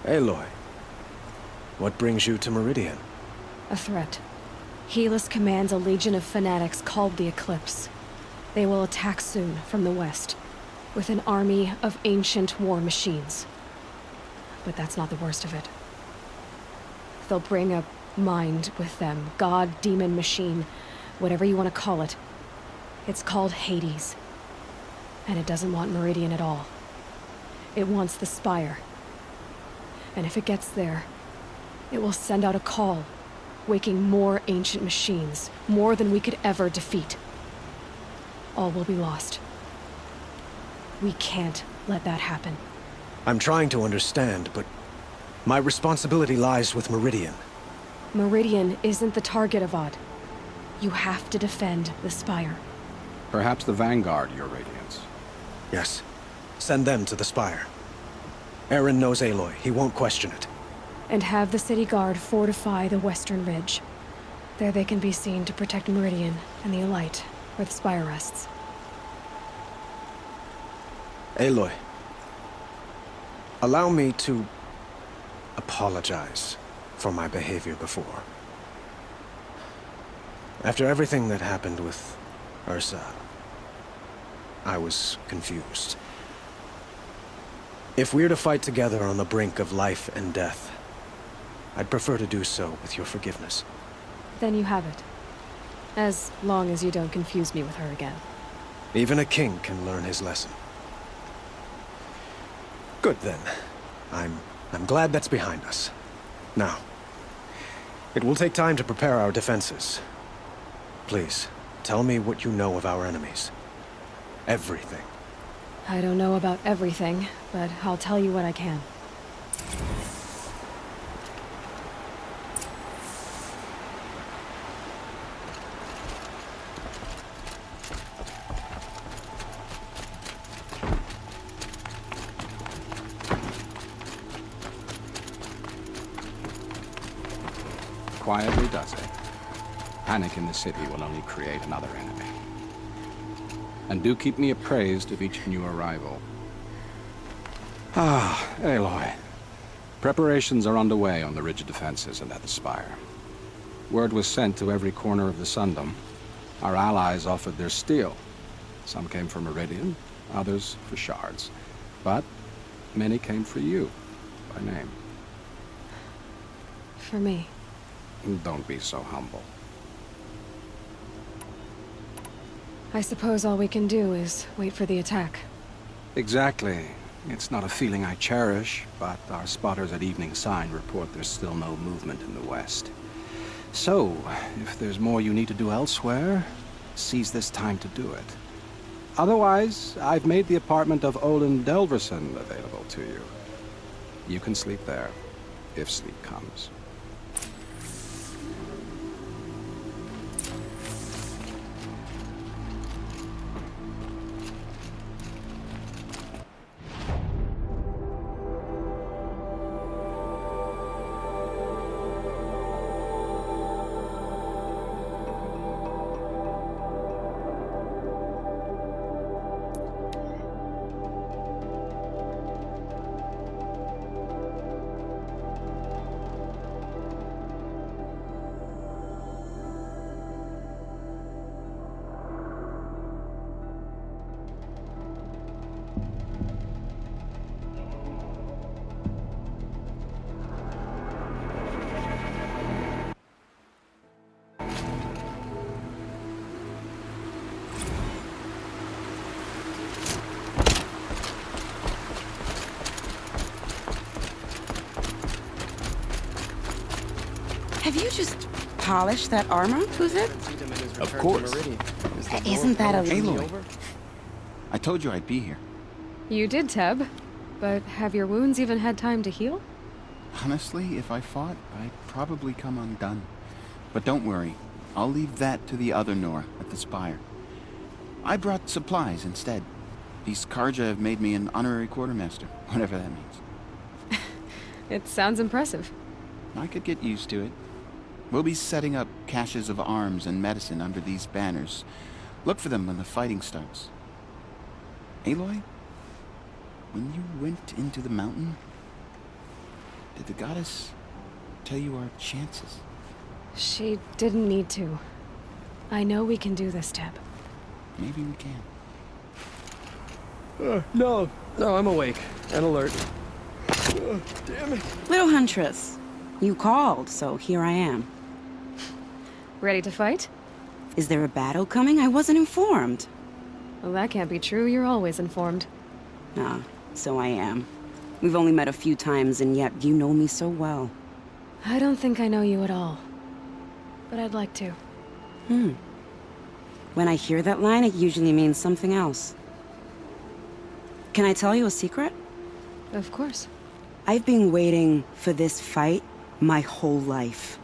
Aloy, what brings you to Meridian? A threat. Helis commands a legion of fanatics called the Eclipse. They will attack soon from the west, with an army of ancient war machines. But that's not the worst of it. They'll bring a mind with them, god, demon, machine, whatever you want to call it. It's called Hades. And it doesn't want Meridian at all. It wants the Spire. And if it gets there, it will send out a call, waking more ancient machines, more than we could ever defeat. All will be lost. We can't let that happen. I'm trying to understand, but my responsibility lies with Meridian. Meridian isn't the target, Avad. You have to defend the Spire. Perhaps the Vanguard, Your Radiance. Yes. Send them to the Spire. Eren knows Aloy. He won't question it. And have the City Guard fortify the Western Ridge. There they can be seen to protect Meridian and the Elite, where the Spire rests. Aloy, allow me to apologize for my behavior before. After everything that happened with Ursa, I was confused. If we're to fight together on the brink of life and death, I'd prefer to do so with your forgiveness. Then you have it. As long as you don't confuse me with her again. Even a king can learn his lesson. Good then. I'm glad that's behind us. Now, it will take time to prepare our defenses. Please, tell me what you know of our enemies. Everything. I don't know about everything, but I'll tell you what I can. Quietly does it. Panic in the city will only create another enemy. And do keep me appraised of each new arrival. Ah, Aloy. Preparations are underway on the ridge of defenses and at the Spire. Word was sent to every corner of the Sundom. Our allies offered their steel. Some came for Meridian, others for shards. But many came for you, by name. For me. Don't be so humble. I suppose all we can do is wait for the attack. Exactly. It's not a feeling I cherish, but our spotters at Evening Sign report there's still no movement in the west. So, if there's more you need to do elsewhere, seize this time to do it. Otherwise, I've made the apartment of Olin Delverson available to you. You can sleep there, if sleep comes. Have you just polished that armor, Kuzit? Of course. Isn't that a... Aloy, I told you I'd be here. You did, Teb. But have your wounds even had time to heal? Honestly, if I fought, I'd probably come undone. But don't worry, I'll leave that to the other Nora at the Spire. I brought supplies instead. These Karja have made me an honorary quartermaster, whatever that means. It sounds impressive. I could get used to it. We'll be setting up caches of arms and medicine under these banners. Look for them when the fighting starts. Aloy, when you went into the mountain, Did the goddess tell you our chances? She didn't need to. I know we can do this, Teb. Maybe we can. No, I'm awake and alert. Damn it. Little Huntress, you called, so here I am. Ready to fight? Is there a battle coming? I wasn't informed. Well, that can't be true. You're always informed. Ah, so I am. We've only met a few times, and yet you know me so well. I don't think I know you at all. But I'd like to. When I hear that line, it usually means something else. Can I tell you a secret? Of course. I've been waiting for this fight my whole life.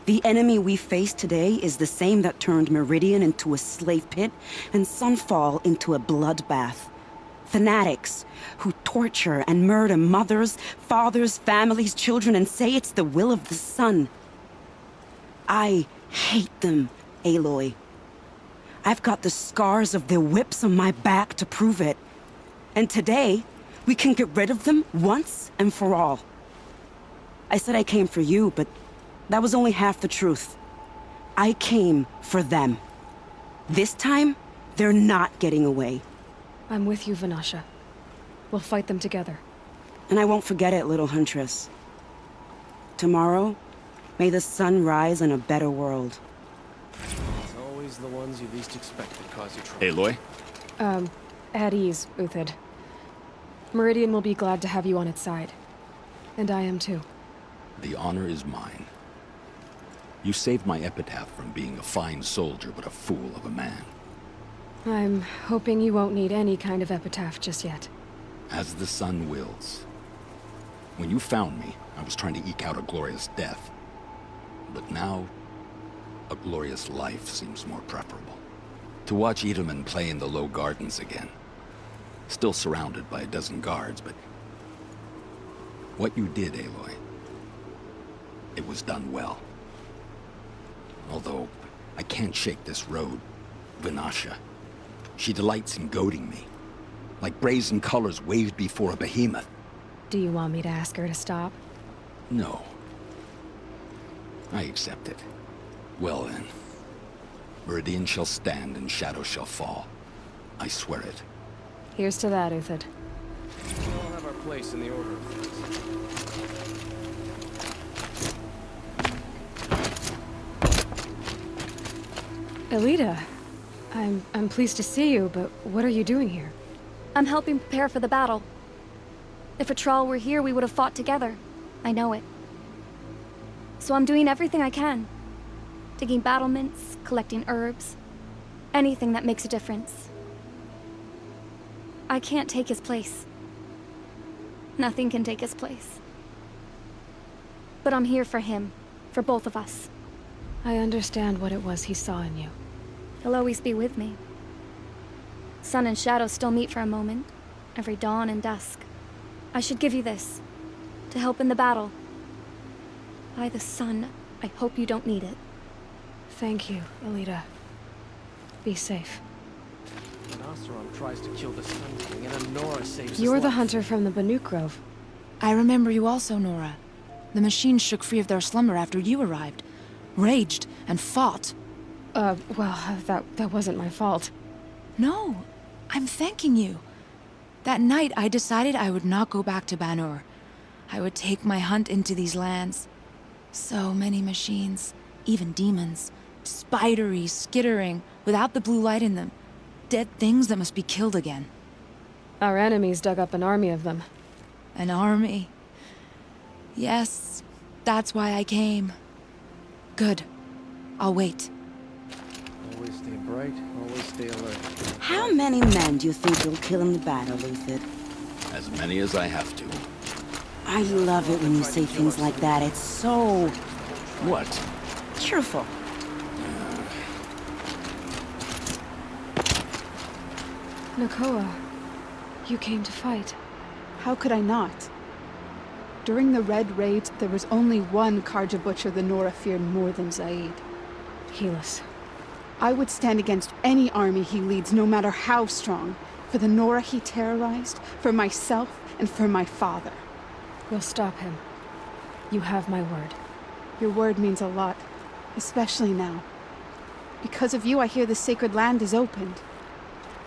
The enemy we face today is the same that turned Meridian into a slave pit and Sunfall into a bloodbath. Fanatics who torture and murder mothers, fathers, families, children, and say it's the will of the sun. I hate them, Aloy. I've got the scars of their whips on my back to prove it. And today, we can get rid of them once and for all. I said I came for you, but that was only half the truth. I came for them. This time, they're not getting away. I'm with you, Vanasha. We'll fight them together. And I won't forget it, little Huntress. Tomorrow, may the sun rise in a better world. It's always the ones you least expect that cause you trouble. Aloy? At ease, Uthid. Meridian will be glad to have you on its side. And I am too. The honor is mine. You saved my epitaph from being a fine soldier, but a fool of a man. I'm hoping you won't need any kind of epitaph just yet. As the sun wills. When you found me, I was trying to eke out a glorious death. But now, a glorious life seems more preferable. To watch Edelman play in the low gardens again. Still surrounded by a dozen guards, but... what you did, Aloy, it was done well. Although, I can't shake this road, Vanasha. She delights in goading me. Like brazen colors waved before a behemoth. Do you want me to ask her to stop? No. I accept it. Well then. Meridian shall stand and shadow shall fall. I swear it. Here's to that, Uthid. We all have our place in the order of things. Elita, I'm pleased to see you, but what are you doing here? I'm helping prepare for the battle. If Atral were here, we would have fought together. I know it. So I'm doing everything I can. Digging battlements, collecting herbs. Anything that makes a difference. I can't take his place. Nothing can take his place. But I'm here for him. For both of us. I understand what it was he saw in you. He'll always be with me. Sun and shadow still meet for a moment. Every dawn and dusk. I should give you this. To help in the battle. By the sun, I hope you don't need it. Thank you, Elita. Be safe. An Oseram tries to kill the Sun King, and a Nora saves his You're the life. hunter from the Banuk Grove. I remember you also, Nora. The machines shook free of their slumber after you arrived. Raged and fought. That wasn't my fault. No, I'm thanking you. That night, I decided I would not go back to Banur. I would take my hunt into these lands. So many machines, even demons. Spidery, skittering, without the blue light in them. Dead things that must be killed again. Our enemies dug up an army of them. An army. Yes, that's why I came. Good. I'll wait. Always stay bright, always stay alert. How many men do you think you'll kill in the battle, Uthid? As many as I have to. I love it when you say things like that. It's so What? cheerful. Nakoa, you came to fight. How could I not? During the Red Raids, there was only one Karja Butcher the Nora feared more than Zaid. Helis. I would stand against any army he leads, no matter how strong. For the Nora he terrorized, for myself, and for my father. We'll stop him. You have my word. Your word means a lot, especially now. Because of you, I hear the sacred land is opened.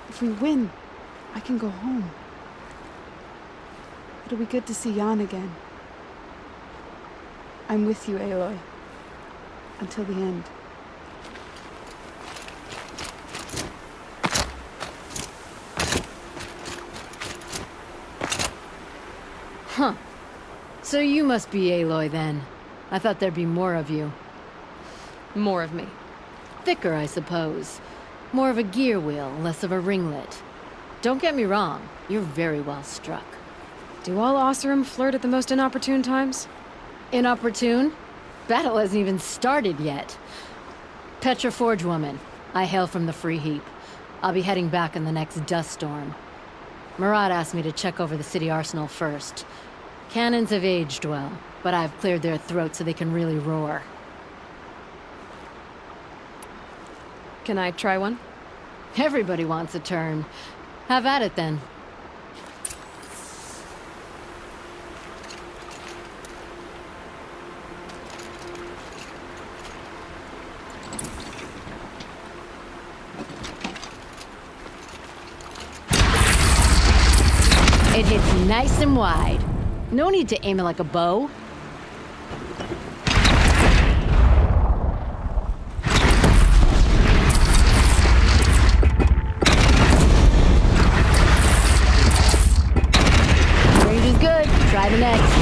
If we win, I can go home. It'll be good to see Jan again. I'm with you, Aloy. Until the end. Huh. So you must be Aloy then. I thought there'd be more of you. More of me. Thicker, I suppose. More of a gear wheel, less of a ringlet. Don't get me wrong, you're very well struck. Do all Oseram flirt at the most inopportune times? Inopportune? Battle hasn't even started yet. Petra Forge woman. I hail from the Free Heap. I'll be heading back in the next dust storm. Marat asked me to check over the city arsenal first. Cannons have aged well, but I've cleared their throats so they can really roar. Can I try one? Everybody wants a turn. Have at it then. It hits nice and wide. No need to aim it like a bow. Range is good. Try the next.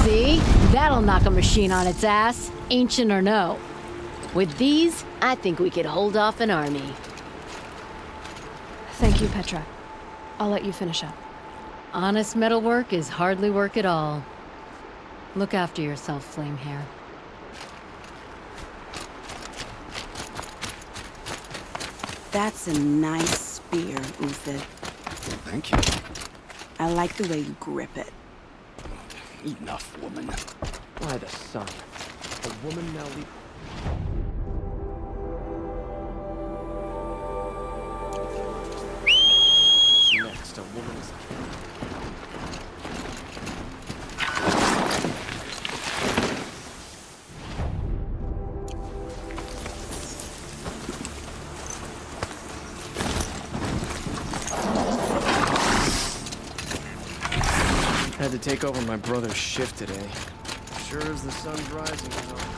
See? That'll knock a machine on its ass, ancient or no. With these, I think we could hold off an army. Thank you, Petra. I'll let you finish up. Honest metalwork is hardly work at all. Look after yourself, Flamehair. That's a nice spear, Uthid. Thank you. I like the way you grip it. Enough, woman. By the sun. A woman now lead... Next, a woman is... Had to take over my brother's shift today. Sure as the sun's rising, you know.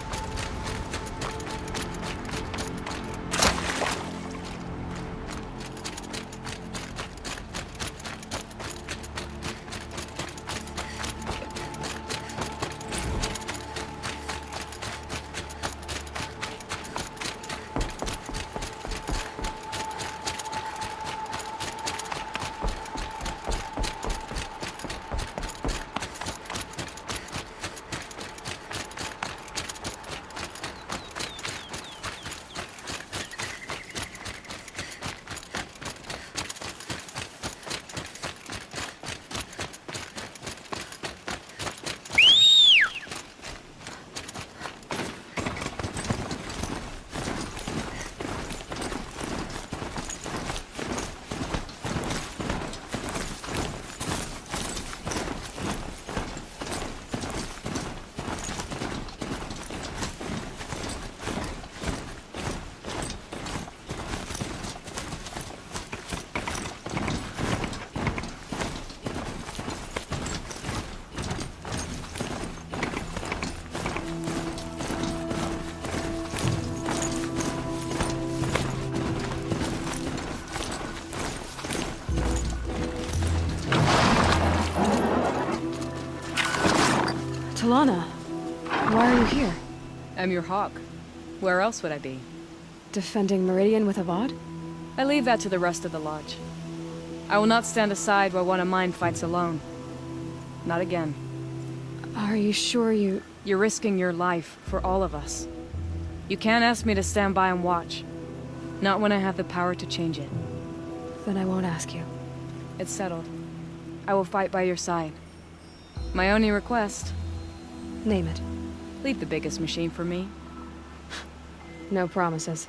Talana, why are you here? I'm your hawk. Where else would I be? Defending Meridian with Avad? I leave that to the rest of the Lodge. I will not stand aside while one of mine fights alone. Not again. Are you sure you... You're risking your life for all of us. You can't ask me to stand by and watch. Not when I have the power to change it. Then I won't ask you. It's settled. I will fight by your side. My only request, Name it. leave the biggest machine for me. No promises.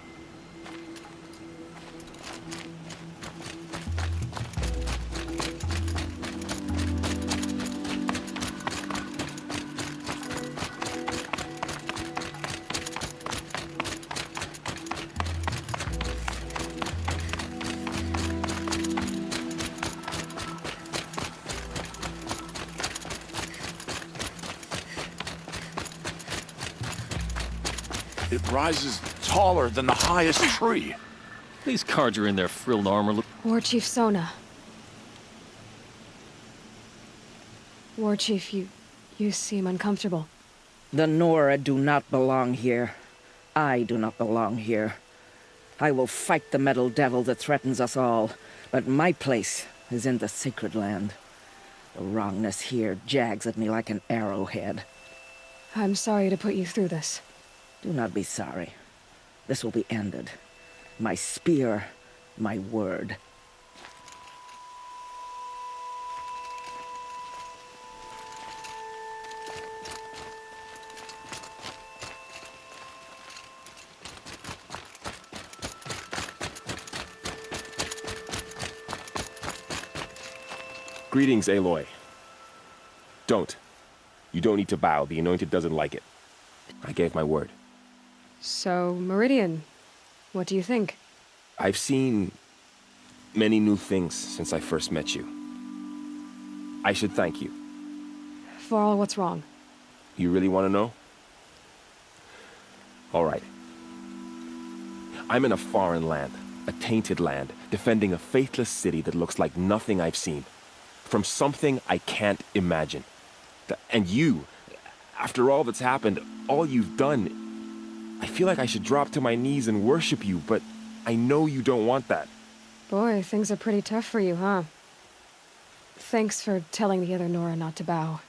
It rises taller than the highest tree. These guards are in their frilled armor. War Chief Sona. War Chief, you seem uncomfortable. The Nora do not belong here. I do not belong here. I will fight the metal devil that threatens us all, but my place is in the sacred land. The wrongness here jags at me like an arrowhead. I'm sorry to put you through this. Do not be sorry. This will be ended. My spear, my word. Greetings, Aloy. Don't. You don't need to bow. The Anointed doesn't like it. I gave my word. So, Meridian, what do you think? I've seen many new things since I first met you. I should thank you. For all what's wrong. You really want to know? All right. I'm in a foreign land, a tainted land, defending a faithless city that looks like nothing I've seen. From something I can't imagine. And you, after all that's happened, all you've done, I feel like I should drop to my knees and worship you, but I know you don't want that. Boy, things are pretty tough for you, huh? Thanks for telling the other Nora not to bow.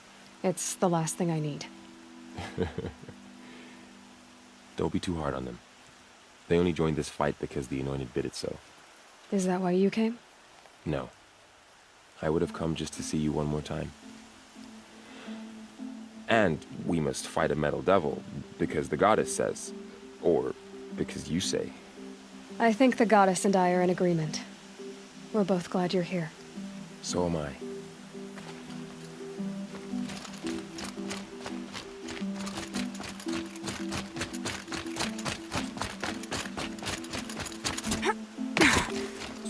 It's the last thing I need. Don't be too hard on them. They only joined this fight because the Anointed bid it so. Is that why you came? No. I would have come just to see you one more time. And we must fight a metal devil, because the goddess says. Or because you say. I think the goddess and I are in agreement. We're both glad you're here. So am I.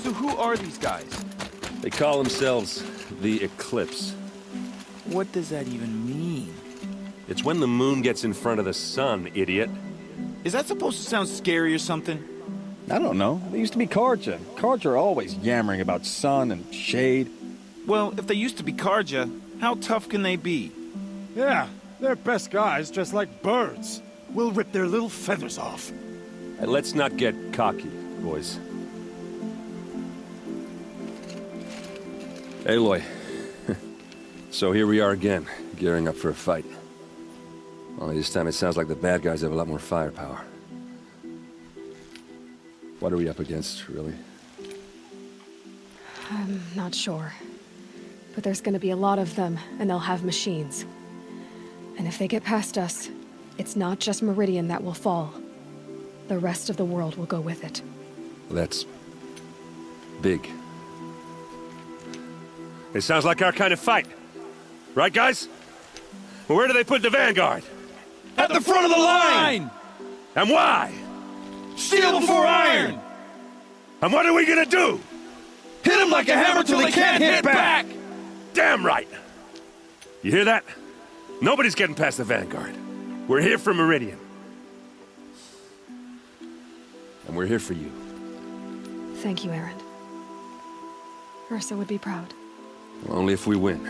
So who are these guys? They call themselves the Eclipse. What does that even mean? It's when the moon gets in front of the sun, idiot. Is that supposed to sound scary or something? I don't know. They used to be Carja. Carja are always yammering about sun and shade. Well, if they used to be Carja, how tough can they be? Yeah, they're best guys dressed like birds. We'll rip their little feathers off. And let's not get cocky, boys. Aloy. So here we are again, gearing up for a fight. Only this time it sounds like the bad guys have a lot more firepower. What are we up against, really? I'm not sure. But there's gonna be a lot of them, and they'll have machines. And if they get past us, it's not just Meridian that will fall. The rest of the world will go with it. That's big. It sounds like our kind of fight. Right, guys? Well, where do they put the Vanguard? At the front of the line! And why? Steel before iron! And what are we gonna do? Hit them like a hammer till they can't hit back! Damn right! You hear that? Nobody's getting past the Vanguard. We're here for Meridian. And we're here for you. Thank you, Aaron. Ursa would be proud. Well, only if we win.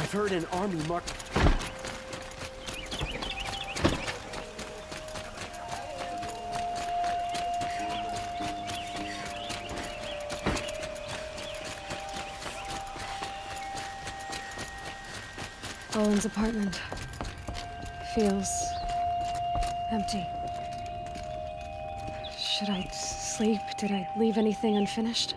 I've heard an army march. Owen's apartment feels empty. Should I sleep? Did I leave anything unfinished?